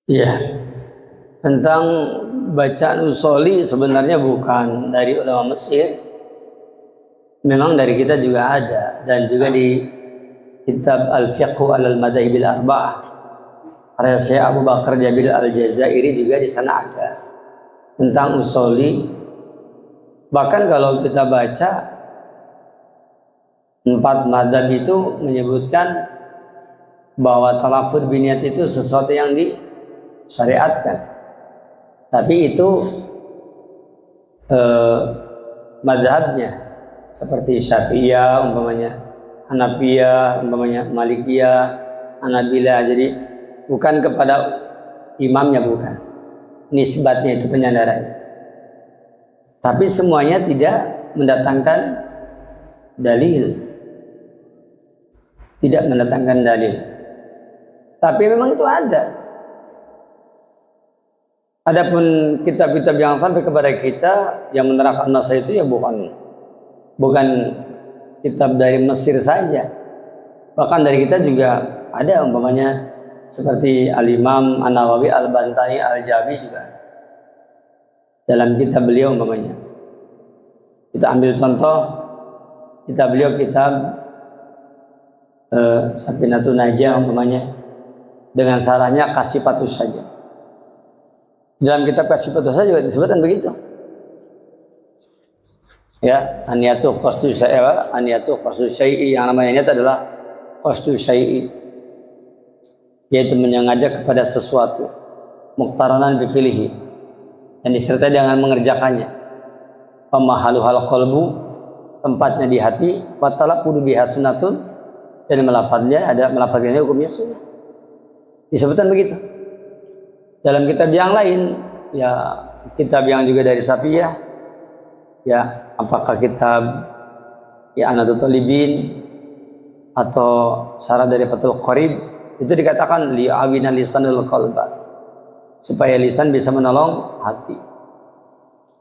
Iya, tentang bacaan usoli sebenarnya bukan dari ulama Mesir, memang dari kita juga ada, dan juga di kitab Al-Fiqhu Al-Madhahibil Arba'ah karya Syekh Abu Bakar Jabil Al-Jazairi juga di sana ada tentang usoli. Bahkan kalau kita baca 4 mazhab itu menyebutkan bahwa talafud biniat itu sesuatu yang disyariatkan, tapi itu mazhabnya seperti Syafi'iyah umpamanya, Hanafiyah umpamanya, Malikiyah, Hanabilah. Jadi bukan kepada imamnya, bukan nisbatnya itu penyandaran, tapi semuanya tidak mendatangkan dalil, tidak mendatangkan dalil. Tapi memang itu ada. Adapun kitab-kitab yang sampai kepada kita yang menerapkan masa itu ya bukan kitab dari Mesir saja. Bahkan dari kita juga ada, umpamanya seperti Al-Imam An-Nawawi Al-Bantani Al-Jabi juga. Dalam kitab beliau umpamanya, kita ambil contoh kitab beliau, kitab Safinatun Najah umpamanya, dengan sarahnya Kasifatus saja. Dalam kitab Kasifatus saja juga disebutkan begitu. Ya, aniyatu qasdu syai'i, yang namanya niat adalah qasdu syai'i, yaitu mengajak kepada sesuatu, muqtaranan bi fi'lihi, dan disertai dengan mengerjakannya. Pamahaluhal qalbu, tempatnya di hati, wa talaqqudu biha sunnatun, dan melafadznya hukumnya sunnah. Disebutkan begitu. Dalam kitab yang lain, ya kitab yang juga dari Safiyah, ya apakah kitab ya Anatul Talibin atau Syarah dari Fathul Qarib, itu dikatakan li'awina lisanul qalba, supaya lisan bisa menolong hati.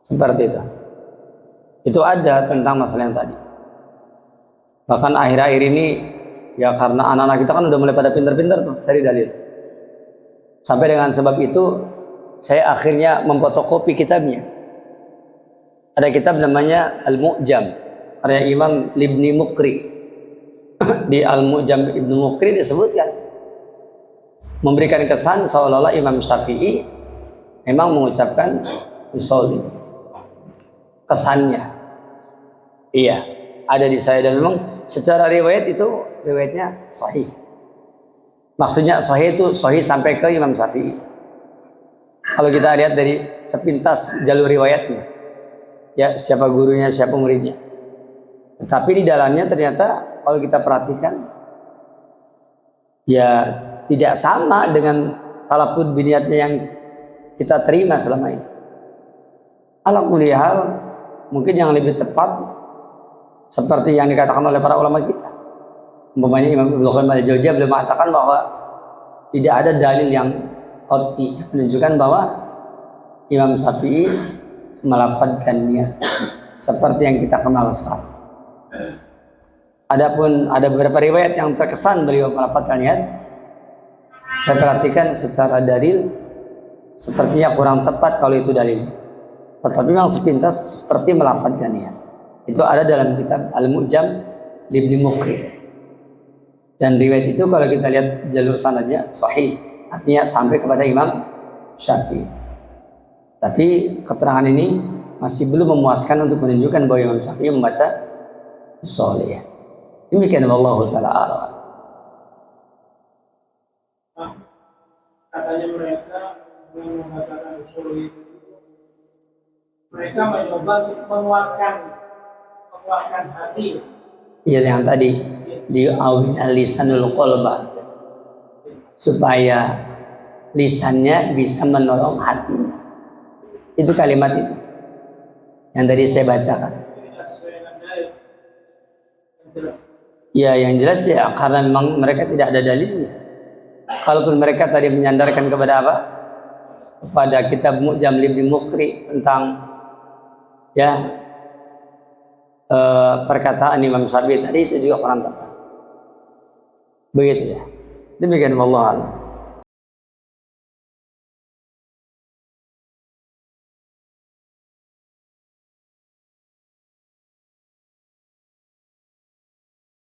Seperti itu. Itu ada tentang masalah yang tadi. Bahkan akhir-akhir ini ya, karena anak-anak kita kan udah mulai pada pintar-pintar tuh cari dalil. Sampai dengan sebab itu saya akhirnya memfotokopi kitabnya. Ada kitab namanya Al-Mu'jam karya Imam Ibnu Muqri. Di Al-Mu'jam Ibnu Muqri disebutkan, memberikan kesan seolah-olah Imam Syafi'i memang mengucapkan usoli. Kesannya iya ada di saya, dan memang secara riwayat itu riwayatnya sahih. Maksudnya sahih itu sahih sampai ke Imam Syafi'i. Kalau kita lihat dari sepintas jalur riwayatnya, ya siapa gurunya, siapa muridnya. Tetapi di dalamnya ternyata kalau kita perhatikan, ya tidak sama dengan talafud biniatnya yang kita terima selama ini. Ala kulli hal, mungkin yang lebih tepat seperti yang dikatakan oleh para ulama kita. Umpamanya Imam Ibnu Qayyim Al-Jauziyah beliau mengatakan bahwa tidak ada dalil yang qat'i menunjukkan bahwa Imam Syafi'i melafadzkannya seperti yang kita kenal sekarang. Adapun ada beberapa riwayat yang terkesan beliau melafadzkannya, saya perhatikan secara dalil sepertinya kurang tepat kalau itu dalil. Tetapi memang sepintas seperti melafadzkannya. Itu ada dalam kitab Al-Mu'jam Ibnu Muqri. Dan riwayat itu kalau kita lihat jalur sanadnya sahih, artinya sampai kepada Imam Syafi'i. Tapi keterangan ini masih belum memuaskan untuk menunjukkan bahwa Imam Syafi'i membaca usoli. Demikian wallahu taala a'lam. Katanya mereka membacakan usoli, mereka mencoba untuk menguatkan hati. Iya, yang tadi li'awina lisanul qalba, supaya lisannya bisa menolong hatinya. Itu kalimat itu yang tadi saya bacakan. Ya, yang jelas ya karena memang mereka tidak ada dalilnya. Kalaupun mereka tadi menyandarkan kepada apa? Kepada kitab Mu'jam Ibnu Muqri tentang ya perkataan Imam Syafi'i tadi, itu juga kurang tepat. Begitu ya. Demikian wallahu a'lam.